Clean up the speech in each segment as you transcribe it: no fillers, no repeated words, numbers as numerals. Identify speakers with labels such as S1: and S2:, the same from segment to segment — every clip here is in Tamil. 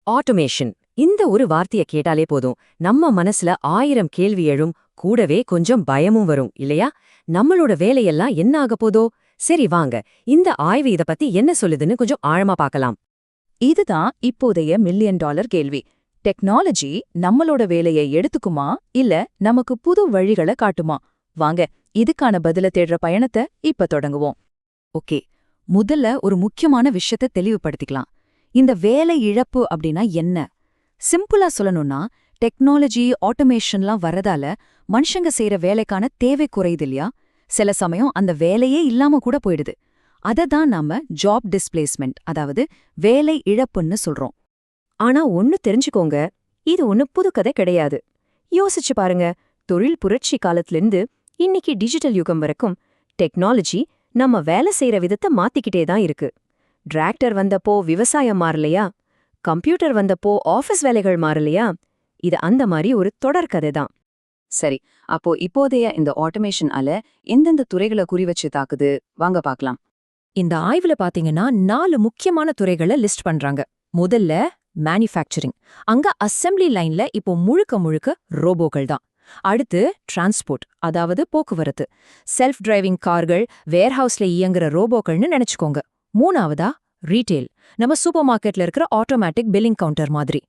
S1: ஆட்டோமேஷன் இந்த ஒரு வார்த்தைய கேட்டாலே போதும் நம்ம மனசுல 1000 கேள்வி எழும், கூடவே கொஞ்சம் பயமும் வரும் இல்லையா? நம்மளோட வேலையெல்லாம் என்ன ஆகப் போதோ? சரி வாங்க, இந்த ஆய்வு இத பத்தி என்ன சொல்லுதுன்னு கொஞ்சம் ஆழமா பார்க்கலாம்.
S2: இதுதான் இப்போதைய மில்லியன் டாலர் கேள்வி. டெக்னாலஜி நம்மளோட வேலையை எடுத்துக்குமா இல்ல நமக்கு புது வழிகளை காட்டுமா? வாங்க, இதுக்கான பதில தேடுற பயணத்தை இப்ப தொடங்குவோம். ஓகே, முதல்ல ஒரு முக்கியமான விஷயத்த தெளிவுபடுத்திக்கலாம். இந்த வேலை இழப்பு அப்படின்னா என்ன? சிம்பிளா சொல்லணும்னா, டெக்னாலஜி ஆட்டோமேஷன்லாம் வரதால மனுஷங்க செய்யற வேலைக்கான தேவை குறையுது இல்லையா? சில சமயம் அந்த வேலையே இல்லாம கூட போயிடுது. அததான் நாம ஜாப் டிஸ்பிளேஸ்மெண்ட், அதாவது வேலை இழப்புன்னு சொல்றோம்.
S1: ஆனா ஒன்னு தெரிஞ்சுக்கோங்க, இது ஒன்னு புது கதை கிடையாது. யோசிச்சு பாருங்க, தொழில் புரட்சி காலத்திலிருந்து இன்னைக்கு டிஜிட்டல் யுகம் வரைக்கும் டெக்னாலஜி நம்ம வேலை செய்யற விதத்தை மாத்திக்கிட்டே தான் இருக்கு. டிராக்டர் வந்தப்போ விவசாயம் மாறலையா? கம்ப்யூட்டர் வந்தப்போ ஆஃபீஸ் வேலைகள் மாறலையா? இது அந்த மாதிரி ஒரு தொடர்கதை தான்.
S2: சரி, அப்போ இப்போதைய இந்த ஆட்டோமேஷன் அல எந்தெந்த துறைகளை குறிவச்சு தாக்குது? வாங்க பார்க்கலாம்.
S1: இந்த ஆய்வுல பாத்தீங்கன்னா 4 முக்கியமான துறைகளை லிஸ்ட் பண்றாங்க. முதல்ல மேனுஃபேக்சரிங். அங்க அசெம்பிளி லைன்ல இப்போ முழுக்க முழுக்க ரோபோக்கள் தான். அடுத்து டிரான்ஸ்போர்ட், அதாவது போக்குவரத்து. செல்ஃப் டிரைவிங் கார்கள், வேர்ஹவுஸ்ல இயங்குற ரோபோக்கள்னு நினைச்சுக்கோங்க. மூணாவதா ரீட்டெயில், நம்ம சூப்பர் மார்க்கெட்ல இருக்கிற ஆட்டோமேட்டிக் பில்லிங் கவுண்டர் மாதிரி.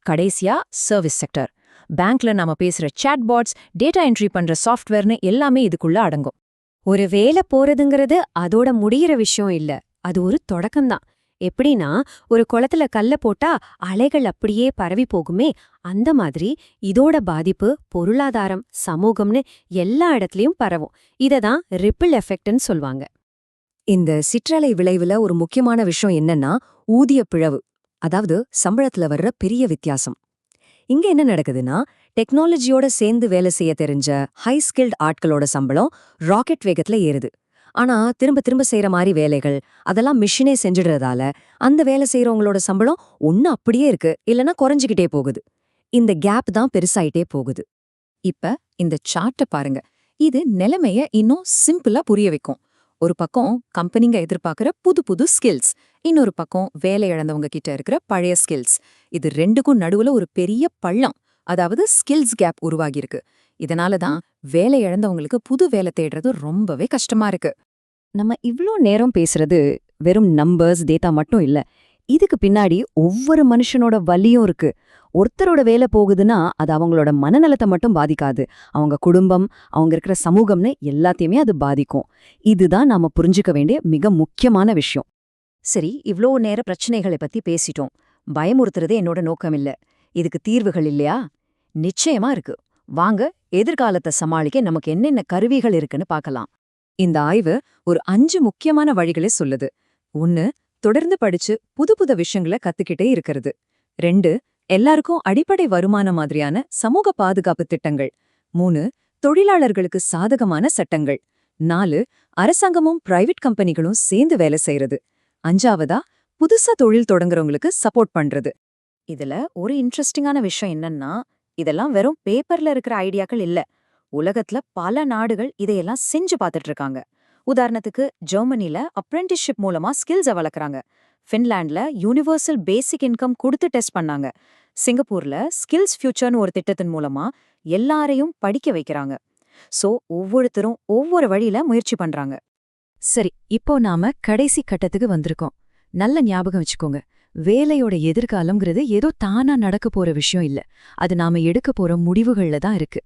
S1: கடைசியா சர்வீஸ் செக்டர். பேங்க்ல நாம பேசுற சாட்பாட்ஸ், டேட்டா என்ட்ரி பண்ற சாஃப்ட்வேர்னு எல்லாமே இதுக்குள்ள அடங்கும்.
S3: ஒரு வேலை போறதுங்கிறது அதோட முடியிற விஷயம் இல்ல, அது ஒரு தொடக்கம்தான். எப்படின்னா, ஒரு குளத்துல கல்ல போட்டா அலைகள் அப்படியே பரவி போகுமே, அந்த மாதிரி இதோட பாதிப்பு பொருளாதாரம், சமூகம்னு எல்லா இடத்துலயும் பரவும். இததான் ரிப்பிள் எஃபெக்ட்னு சொல்வாங்க.
S1: இந்த சிற்றலை விளைவுல ஒரு முக்கியமான விஷயம் என்னன்னா ஊதிய பிழவு, அதாவது சம்பளத்துல வர்ற பெரிய வித்தியாசம். இங்க என்ன நடக்குதுன்னா, டெக்னாலஜியோட சேர்ந்து வேலை செய்ய தெரிஞ்ச ஹை ஸ்கில்ட் ஆட்களோட சம்பளம் ராக்கெட் வேகத்துல ஏறுது. ஆனா திரும்ப திரும்ப செய்யற மாதிரி வேலைகள் அதெல்லாம் மிஷினே செஞ்சிடுறதால அந்த வேலை செய்யறவங்களோட சம்பளம் ஒன்னு அப்படியே இருக்கு, இல்லனா குறைஞ்சிக்கிட்டே போகுது. இந்த கேப் தான் பெருசாயிட்டே போகுது.
S2: இப்ப இந்த சார்ட்ட பாருங்க. இது நிலைமைய இன்னும் சிம்பிளா புரிய வைக்கும். ஒரு பக்கம் கம்பெனிங்க எதிர்பார்க்கிற புது புது ஸ்கில்ஸ், இன்னொரு பக்கம் வேலை இழந்தவங்க கிட்ட இருக்கிற பழைய ஸ்கில்ஸ். இது ரெண்டுக்கும் நடுவுல ஒரு பெரிய பள்ளம், அதாவது ஸ்கில்ஸ் கேப் உருவாகியிருக்கு. இதனால தான் வேலை இழந்தவங்களுக்கு புது வேலை தேடுறது ரொம்பவே கஷ்டமா இருக்கு.
S1: நம்ம இவ்ளோ நேரம் பேசுறது வெறும் நம்பர்ஸ், டேட்டா மட்டும் இல்ல. இதுக்கு பின்னாடி ஒவ்வொரு மனுஷனோட வலியும் இருக்கு. ஒருத்தரோட வேலை போகுதுன்னா அது அவங்களோட மனநலத்தை மட்டும் பாதிக்காது, அவங்க குடும்பம், அவங்க இருக்கிற சமூகம்னு எல்லாத்தையுமே அது பாதிக்கும். இதுதான் நாம புரிஞ்சுக்க வேண்டிய மிக முக்கியமான விஷயம். சரி, இவ்ளோ நேர பிரச்சனைகளை பத்தி பேசிட்டோம். பயமுறுத்துறதே என்னோட நோக்கம் இல்ல. இதுக்கு தீர்வுகள் இல்லையா? நிச்சயமா இருக்கு. வாங்க, எதிர்காலத்தை சமாளிக்க நமக்கு என்னென்ன கருவிகள் இருக்குன்னு பார்க்கலாம். இந்த ஆய்வு ஒரு 5 முக்கியமான வழிகளை சொல்லுது. 1. தொடர்ந்து படிச்சு புது புது விஷயங்களை கத்துக்கிட்டே இருக்கிறது. 2. எல்லாருக்கும் அடிப்படை வருமானம் மாதிரியான சமூக பாதுகாப்பு திட்டங்கள். 3. தொழிலாளர்களுக்கு சாதகமான சட்டங்கள். 4. அரசாங்கமும் பிரைவேட் கம்பெனிகளும் சேர்ந்து வேலை செய்யறது. 5. புதுசா தொழில் தொடங்குறவங்களுக்கு சப்போர்ட் பண்றது. இதுல ஒரு இன்ட்ரெஸ்டிங்கான விஷயம் என்னன்னா, இதெல்லாம் வெறும் பேப்பர்ல இருக்கிற ஐடியாக்கள் இல்ல. உலகத்துல பல நாடுகள் இதையெல்லாம் செஞ்சு பார்த்துட்டு இருக்காங்க. உதாரணத்துக்கு ஜெர்மனில அப்ரெண்டிஸ்ஷிப் மூலமா ஸ்கில்ஸை வளர்க்குறாங்க. ஃபின்லாண்ட்ல யூனிவர்சல் பேசிக் இன்கம் கொடுத்து டெஸ்ட் பண்ணாங்க. சிங்கப்பூர்ல ஸ்கில்ஸ் ஃபியூச்சர்னு ஒரு திட்டத்தின் மூலமா எல்லாரையும் படிக்க வைக்கிறாங்க. சோ ஒவ்வொருத்தரும் ஒவ்வொரு வழியில முயற்சி பண்றாங்க. சரி, இப்போ நாம கடைசி கட்டத்துக்கு வந்திருக்கோம். நல்ல ஞாபகம் வச்சுக்கோங்க, வேலையோட எதிர்காலம்ங்கிறது ஏதோ தானா நடக்க போற விஷயம் இல்ல, அது நாம எடுக்க போற முடிவுகள்ல தான் இருக்கு.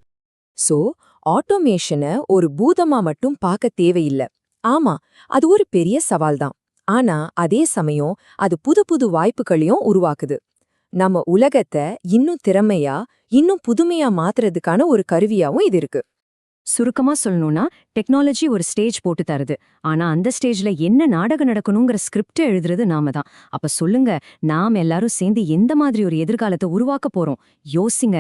S1: சோ ஆட்டோமேஷனை ஒரு பூதமா மட்டும் பார்க்க தேவையில்ல. ஆமா, அது ஒரு பெரிய சவால் தான். ஆனா அதே சமயம் அது புது புது வாய்ப்புகளையும் உருவாக்குது. நம்ம உலகத்தை இன்னும் திறமையா, இன்னும் புதுமையா மாத்துறதுக்கான ஒரு கருவியாவும் இது இருக்கு. சுருக்கமா சொல்லணும்னா, டெக்னாலஜி ஒரு ஸ்டேஜ் போட்டு தருது. ஆனா அந்த ஸ்டேஜ்ல என்ன நாடகம் நடக்கணுங்கிற ஸ்கிரிப்ட் எழுதுறது நாம தான். அப்ப சொல்லுங்க, நாம எல்லாரும் சேர்ந்து எந்த மாதிரி ஒரு எதிர்காலத்தை உருவாக்க போறோம்? யோசிங்க.